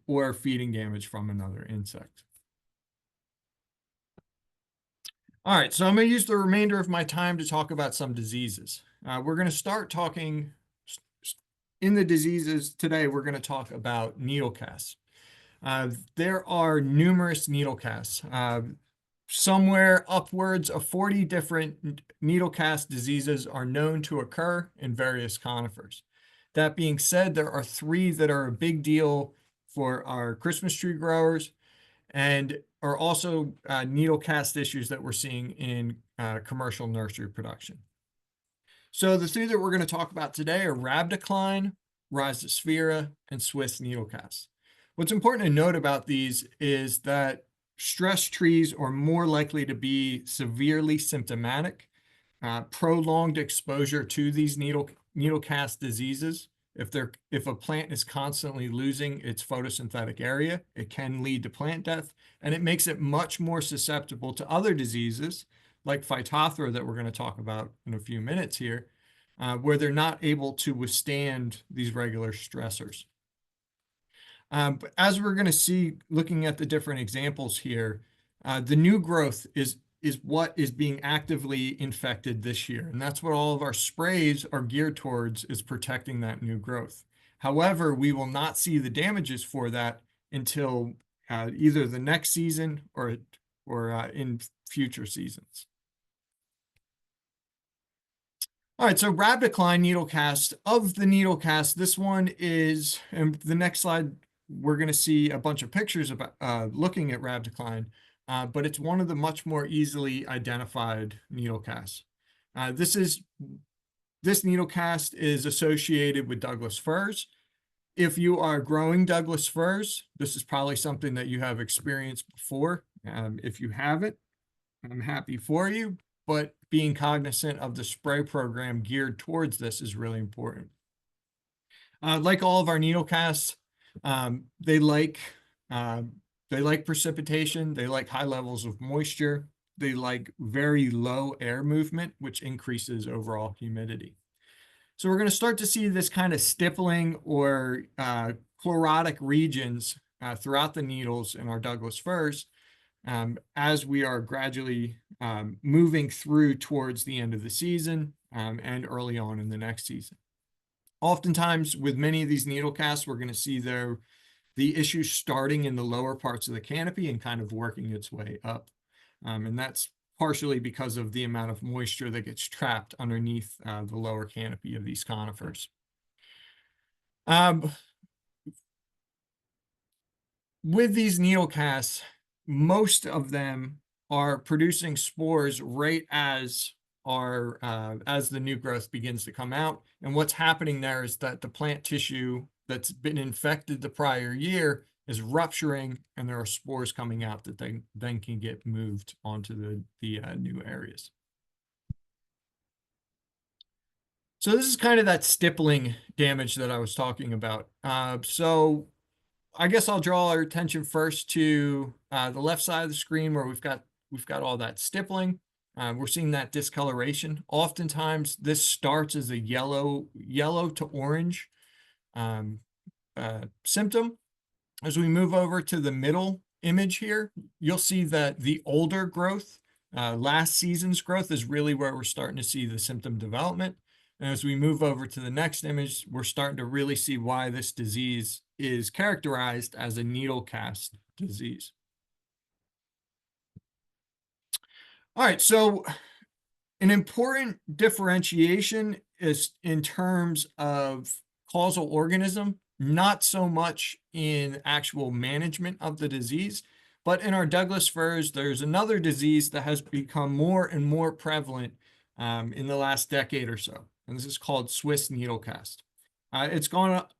Speaker 3: or feeding damage from another insect. All right, so I'm going to use the remainder of my time to talk about some diseases. We're going to start talking in the diseases today. We're going to talk about needle casts. There are numerous needle casts. Somewhere upwards of 40 different needle cast diseases are known to occur in various conifers. That being said, there are 3 that are a big deal for our Christmas tree growers and are also needle cast issues that we're seeing in commercial nursery production. So the 3 that we're going to talk about today are rhabdocline, rhizosphaera, and Swiss needle casts. What's important to note about these is that stress trees are more likely to be severely symptomatic prolonged exposure to these needle cast diseases. If a plant is constantly losing its photosynthetic area, it can lead to plant death, and it makes it much more susceptible to other diseases like Phytophthora that we're going to talk about in a few minutes here, where they're not able to withstand these regular stressors. But as we're going to see, looking at the different examples here, the new growth is what is being actively infected this year. And that's what all of our sprays are geared towards, is protecting that new growth. However, we will not see the damages for that until either the next season or in future seasons. All right, so Rhabdicline needle cast. Of the needle cast, this one is, and the next slide, we're going to see a bunch of pictures about looking at Rhabdicline, but it's one of the much more easily identified needle casts. This needle cast is associated with Douglas firs. If you are growing Douglas firs, this is probably something that you have experienced before. If you haven't, I'm happy for you, but being cognizant of the spray program geared towards this is really important. Like all of our needle casts, they like precipitation. They like high levels of moisture. They like very low air movement, which increases overall humidity. So we're going to start to see this kind of stippling or chlorotic regions throughout the needles in our Douglas firs as we are gradually moving through towards the end of the season and early on in the next season. Oftentimes, with many of these needle casts, we're going to see the issue starting in the lower parts of the canopy and kind of working its way up. And that's partially because of the amount of moisture that gets trapped underneath the lower canopy of these conifers. With these needle casts, most of them are producing spores right as the new growth begins to come out. And what's happening there is that the plant tissue that's been infected the prior year is rupturing, and there are spores coming out that then can get moved onto the new areas. So this is kind of that stippling damage that I was talking about. So I guess I'll draw our attention first to the left side of the screen where we've got all that stippling. We're seeing that discoloration. Oftentimes, this starts as a yellow to orange symptom. As we move over to the middle image here, you'll see that the older growth, last season's growth, is really where we're starting to see the symptom development. And as we move over to the next image, we're starting to really see why this disease is characterized as a needle cast disease. All right, so an important differentiation is in terms of causal organism, not so much in actual management of the disease, but in our Douglas firs, there's another disease that has become more and more prevalent in the last decade or so, and this is called Swiss needle cast. It's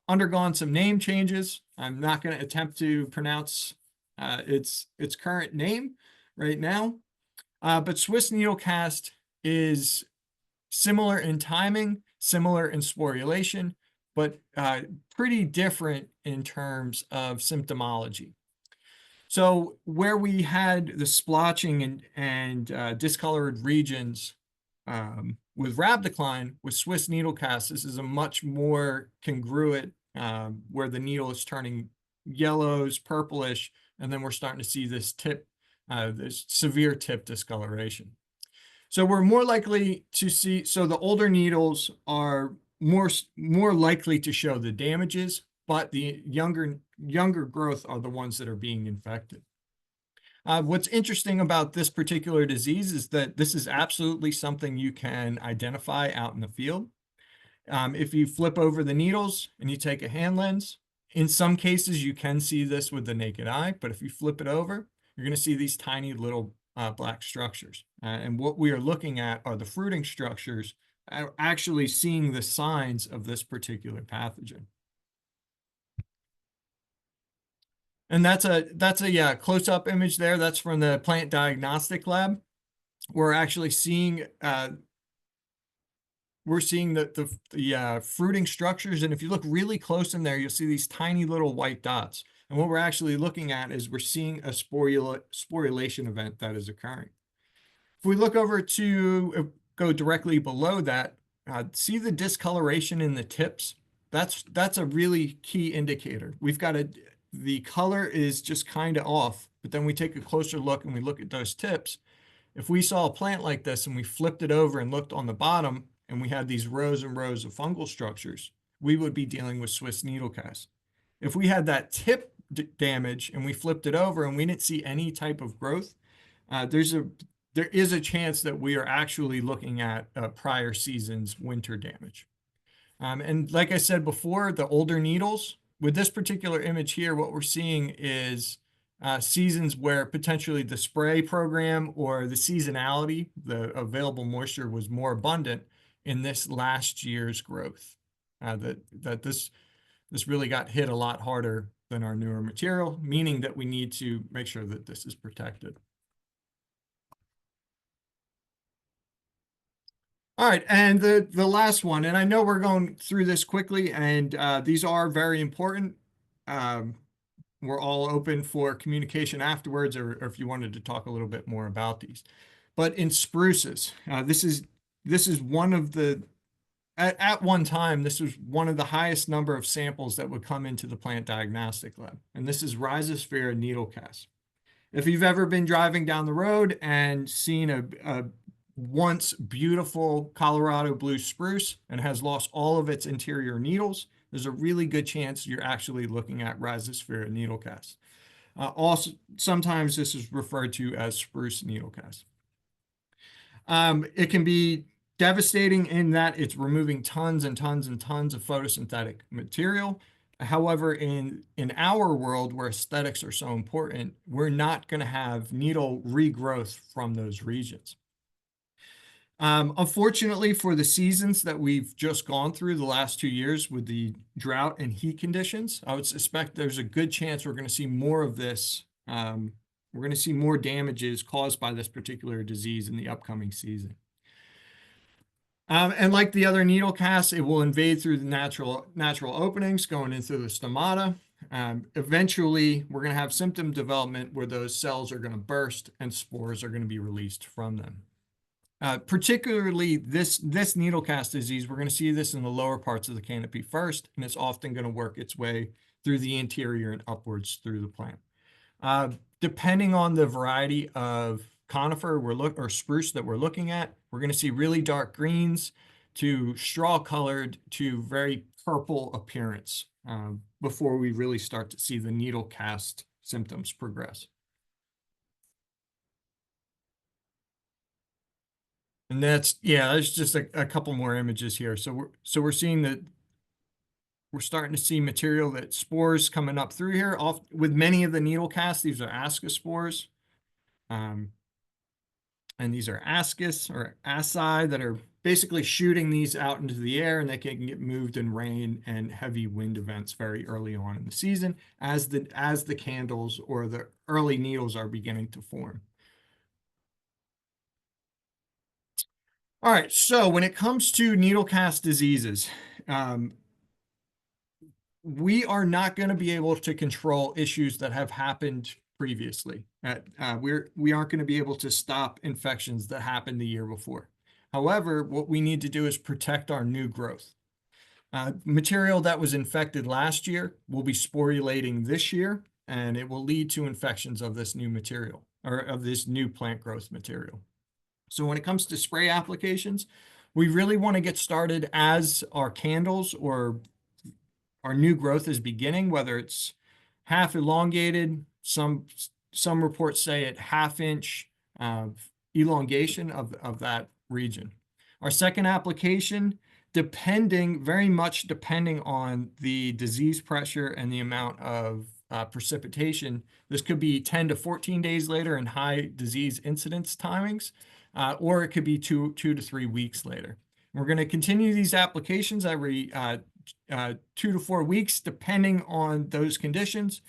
Speaker 3: undergone some name changes. I'm not going to attempt to pronounce its current name right now, but Swiss needle cast is similar in timing, similar in sporulation, but pretty different in terms of symptomology. So where we had the splotching and discolored regions with Rhabdicline, with Swiss needle cast, this is a much more congruent where the needle is turning yellows, purplish, and then we're starting to see this tip, this severe tip discoloration. So we're more likely to see, so the older needles are more likely to show the damages, but the younger growth are the ones that are being infected. What's interesting about this particular disease is that this is absolutely something you can identify out in the field. If you flip over the needles and you take a hand lens, in some cases you can see this with the naked eye, but if you flip it over, you're going to see these tiny little black structures. And what we are looking at are the fruiting structures, actually seeing the signs of this particular pathogen. And that's a close-up image there. That's from the plant diagnostic lab. We're actually seeing we're seeing the fruiting structures. And if you look really close in there, you'll see these tiny little white dots. And what we're actually looking at is we're seeing a sporulation event that is occurring. If we look over to go directly below that, see the discoloration in the tips? That's a really key indicator. We've got the color is just kind of off, but then we take a closer look and we look at those tips. If we saw a plant like this and we flipped it over and looked on the bottom and we had these rows and rows of fungal structures, we would be dealing with Swiss needlecast. If we had that tip damage and we flipped it over and we didn't see any type of growth, there is a chance that we are actually looking at prior season's winter damage. And like I said before, the older needles, with this particular image here, what we're seeing is seasons where potentially the spray program or the seasonality, the available moisture was more abundant in this last year's growth. That this really got hit a lot harder than our newer material, meaning that we need to make sure that this is protected. All right, and the last one, and I know we're going through this quickly, and these are very important. We're all open for communication afterwards, or if you wanted to talk a little bit more about these. But in spruces, this is one of the, at one time, this was one of the highest number of samples that would come into the plant diagnostic lab, and this is Rhizosphaera needlecast. If you've ever been driving down the road and seen a once beautiful Colorado blue spruce and has lost all of its interior needles, there's a really good chance you're actually looking at Rhizosphaera needlecast. Also, sometimes this is referred to as spruce needlecast. It can be devastating in that it's removing tons and tons and tons of photosynthetic material. However, in our world where aesthetics are so important, we're not going to have needle regrowth from those regions. Unfortunately, for the seasons that we've just gone through the last 2 years with the drought and heat conditions, I would suspect there's a good chance we're going to see more of this. We're going to see more damages caused by this particular disease in the upcoming season. And like the other needle casts, it will invade through the natural openings going into the stomata. Eventually, we're going to have symptom development where those cells are going to burst and spores are going to be released from them. Particularly this needlecast disease, we're going to see this in the lower parts of the canopy first, and it's often going to work its way through the interior and upwards through the plant. Depending on the variety of conifer or spruce that we're looking at, we're going to see really dark greens to straw colored to very purple appearance before we really start to see the needlecast symptoms progress. And that's, yeah, there's just a couple more images here. So we're seeing that we're starting to see material that spores coming up through here. With many of the needlecasts, these are ascospores. And these are ascus or asci that are basically shooting these out into the air, and they can get moved in rain and heavy wind events very early on in the season as the candles or the early needles are beginning to form. All right, so when it comes to needlecast diseases, we are not going to be able to control issues that have happened previously. We aren't going to be able to stop infections that happened the year before. However, what we need to do is protect our new growth. Material that was infected last year will be sporulating this year, and it will lead to infections of this new material or of this new plant growth material. So when it comes to spray applications, we really want to get started as our candles or our new growth is beginning, whether it's half elongated, some reports say at half-inch elongation of that region. Our second application, very much depending on the disease pressure and the amount of precipitation, this could be 10 to 14 days later in high disease incidence timings, or it could be 2 to 3 weeks later. We're going to continue these applications every 2 to 4 weeks, depending on those conditions.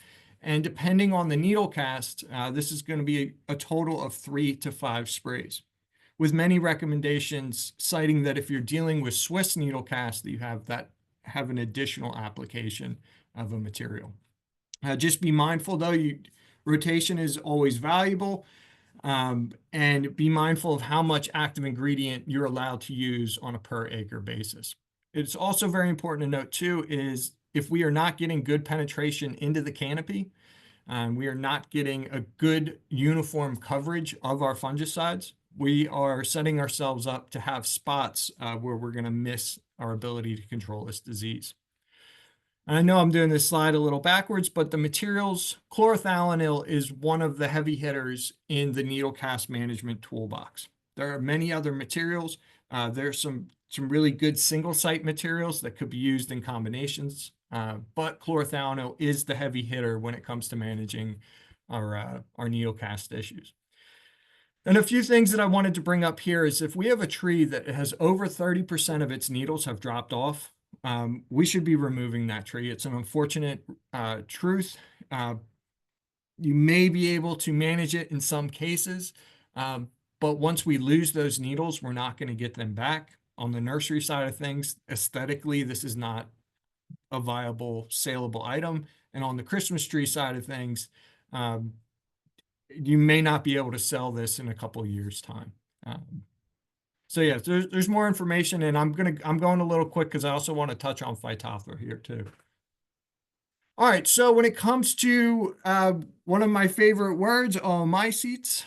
Speaker 3: And depending on the needlecast, this is going to be a total of 3 to 5 sprays. with many recommendations citing that if you're dealing with Swiss needle cast, that you have an additional application of a material. Just be mindful though, rotation is always valuable, and be mindful of how much active ingredient you're allowed to use on a per acre basis. It's also very important to note too is if we are not getting good penetration into the canopy, we are not getting a good uniform coverage of our fungicides, we are setting ourselves up to have spots where we're going to miss our ability to control this disease. And I know I'm doing this slide a little backwards, but the materials, chlorothalonil is one of the heavy hitters in the needle cast management toolbox. There are many other materials. There's some really good single site materials that could be used in combinations, but chlorothalonil is the heavy hitter when it comes to managing our needle cast issues. And a few things that I wanted to bring up here is if we have a tree that has over 30% of its needles have dropped off, we should be removing that tree. It's an unfortunate truth. You may be able to manage it in some cases, but once we lose those needles, we're not going to get them back. On the nursery side of things, aesthetically, this is not a viable, saleable item. And on the Christmas tree side of things, you may not be able to sell this in a couple of years' time. So yeah, there's more information, and I'm going a little quick because I also want to touch on Phytophthora here too. All right, so when it comes to one of my favorite words, oomycetes,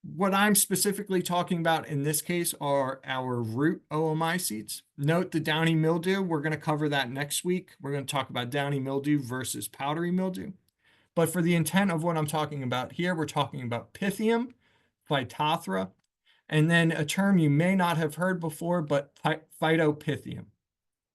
Speaker 3: what I'm specifically talking about in this case are our root oomycetes. Note the downy mildew, we're going to cover that next week. We're going to talk about downy mildew versus powdery mildew. But for the intent of what I'm talking about here, we're talking about Pythium, Phytophthora, and then a term you may not have heard before, but Phytopythium.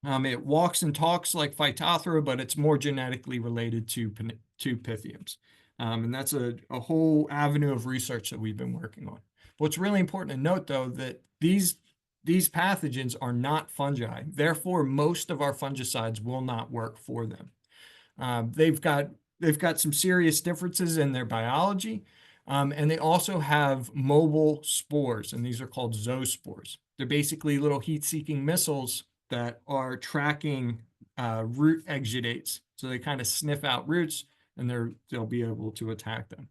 Speaker 3: It walks and talks like Phytophthora, but it's more genetically related to Pythiums. And that's a whole avenue of research that we've been working on. What's really important to note, though, that these pathogens are not fungi. Therefore, most of our fungicides will not work for them. They've got some serious differences in their biology, and they also have mobile spores, and these are called zoospores. They're basically little heat-seeking missiles that are tracking root exudates. So they kind of sniff out roots, and they'll be able to attack them.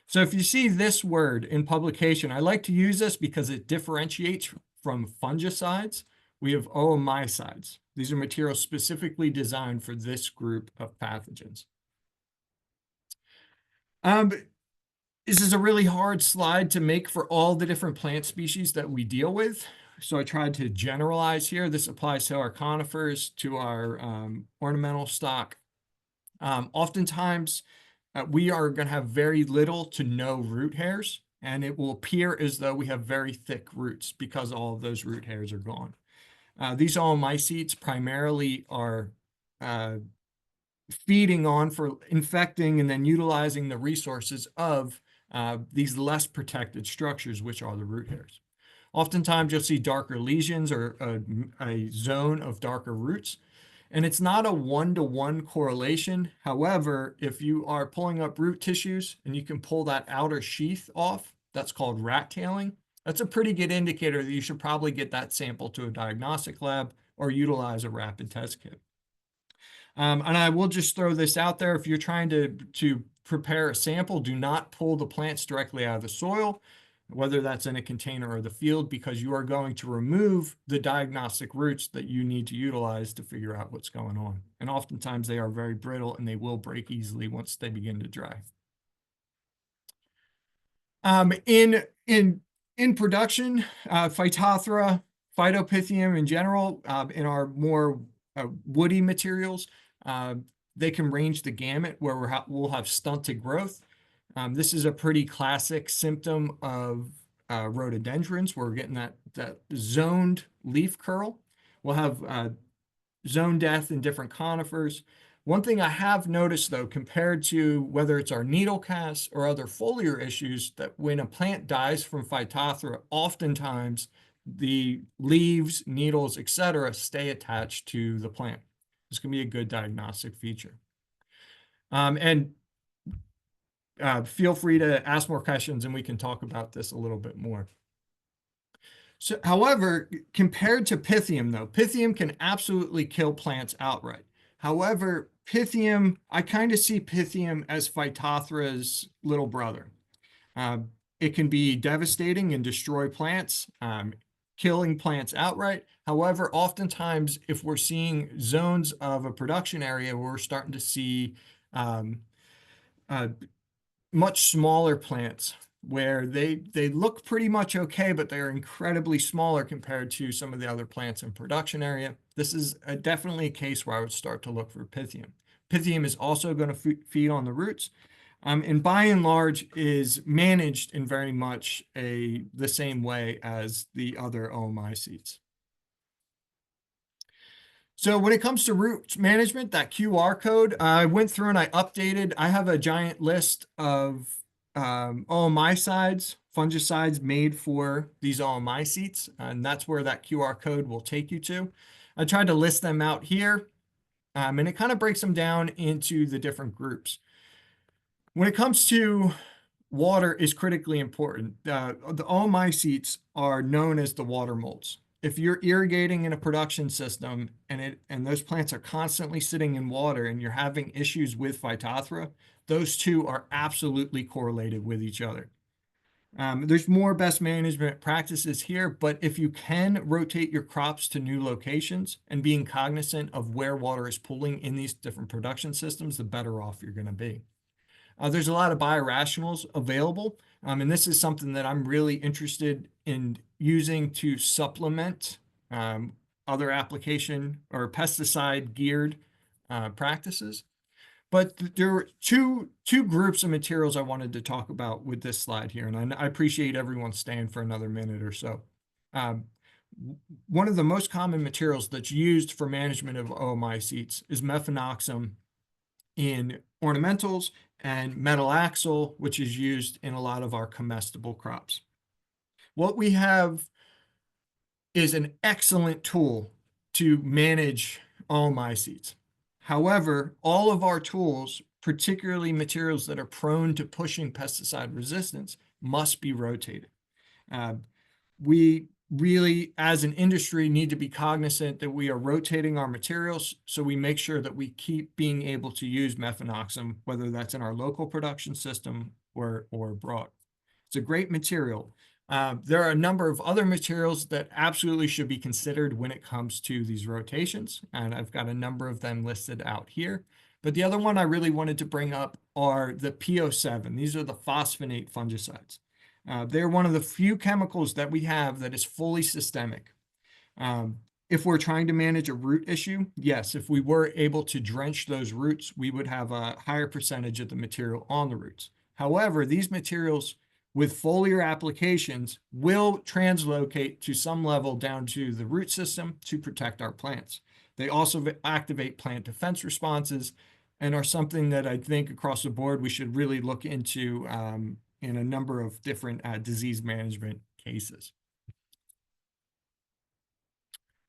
Speaker 3: So if you see this word in publication, I like to use this because it differentiates from fungicides. We have oomycides. These are materials specifically designed for this group of pathogens. This is a really hard slide to make for all the different plant species that we deal with. So I tried to generalize here. This applies to our conifers, to our ornamental stock. Oftentimes, we are going to have very little to no root hairs, and it will appear as though we have very thick roots because all of those root hairs are gone. These oomycetes primarily are feeding on for infecting and then utilizing the resources of these less protected structures, which are the root hairs. Oftentimes, you'll see darker lesions or a zone of darker roots. And it's not a one-to-one correlation. However, if you are pulling up root tissues and you can pull that outer sheath off, that's called rat tailing. That's a pretty good indicator that you should probably get that sample to a diagnostic lab or utilize a rapid test kit. And I will just throw this out there. If you're trying to prepare a sample, do not pull the plants directly out of the soil, whether that's in a container or the field, because you are going to remove the diagnostic roots that you need to utilize to figure out what's going on. And oftentimes they are very brittle and they will break easily once they begin to dry. In production, Phytophthora, Phytopythium in general, in our more woody materials, they can range the gamut where we'll have stunted growth. This is a pretty classic symptom of rhododendrons. We're getting that zoned leaf curl. We'll have zone death in different conifers. One thing I have noticed, though, compared to whether it's our needle cast or other foliar issues, that when a plant dies from Phytophthora, oftentimes the leaves, needles, etc., stay attached to the plant. This can be a good diagnostic feature. And feel free to ask more questions and we can talk about this a little bit more. So, however, compared to Pythium, though, Pythium can absolutely kill plants outright. However, Pythium, I kind of see Pythium as Phytophthura's little brother. It can be devastating and destroy plants, killing plants outright. However, oftentimes, if we're seeing zones of a production area where we're starting to see much smaller plants where they look pretty much okay, but they're incredibly smaller compared to some of the other plants in production area. This is definitely a case where I would start to look for Pythium. Pythium is also going to feed on the roots, and by and large is managed in very much the same way as the other oomycetes. So when it comes to root management, that QR code, I went through and I updated. I have a giant list of oomycides, fungicides made for these oomycetes, and that's where that QR code will take you to. I tried to list them out here, and it kind of breaks them down into the different groups. When it comes to water is critically important. The oomycetes are known as the water molds. If you're irrigating in a production system and those plants are constantly sitting in water and you're having issues with Phytophthora, those two are absolutely correlated with each other. There's more best management practices here, but if you can rotate your crops to new locations and being cognizant of where water is pooling in these different production systems, the better off you're going to be. There's a lot of biorationals available, and this is something that I'm really interested in using to supplement other application or pesticide geared practices. But there are two groups of materials I wanted to talk about with this slide here, and I appreciate everyone staying for another minute or so. One of the most common materials that's used for management of oomycetes is mefenoxam in ornamentals and metalaxyl, which is used in a lot of our comestible crops. What we have is an excellent tool to manage oomycetes. However, all of our tools, particularly materials that are prone to pushing pesticide resistance, must be rotated. We really, as an industry, need to be cognizant that we are rotating our materials so we make sure that we keep being able to use mefenoxam, whether that's in our local production system or abroad. It's a great material. There are a number of other materials that absolutely should be considered when it comes to these rotations, and I've got a number of them listed out here. But the other one I really wanted to bring up are the P07. These are the phosphonate fungicides. They're one of the few chemicals that we have that is fully systemic. If we're trying to manage a root issue, yes, if we were able to drench those roots, we would have a higher percentage of the material on the roots. However, these materials with foliar applications will translocate to some level down to the root system to protect our plants. They also activate plant defense responses and are something that I think across the board we should really look into in a number of different disease management cases.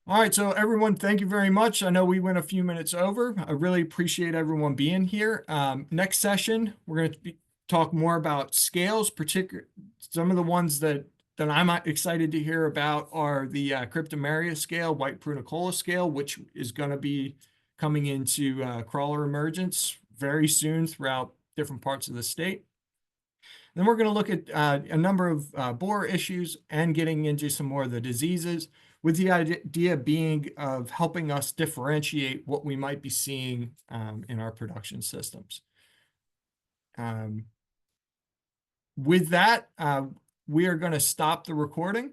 Speaker 3: All right, so everyone, thank you very much. I know we went a few minutes over. I really appreciate everyone being here. Next session, we're going to talk more about scales, particularly some of the ones that I'm excited to hear about are the Cryptomeria scale, white prunicola scale, which is going to be coming into crawler emergence very soon throughout different parts of the state. Then we're going to look at a number of borer issues and getting into some more of the diseases, with the idea being of helping us differentiate what we might be seeing in our production systems. With that, we are going to stop the recording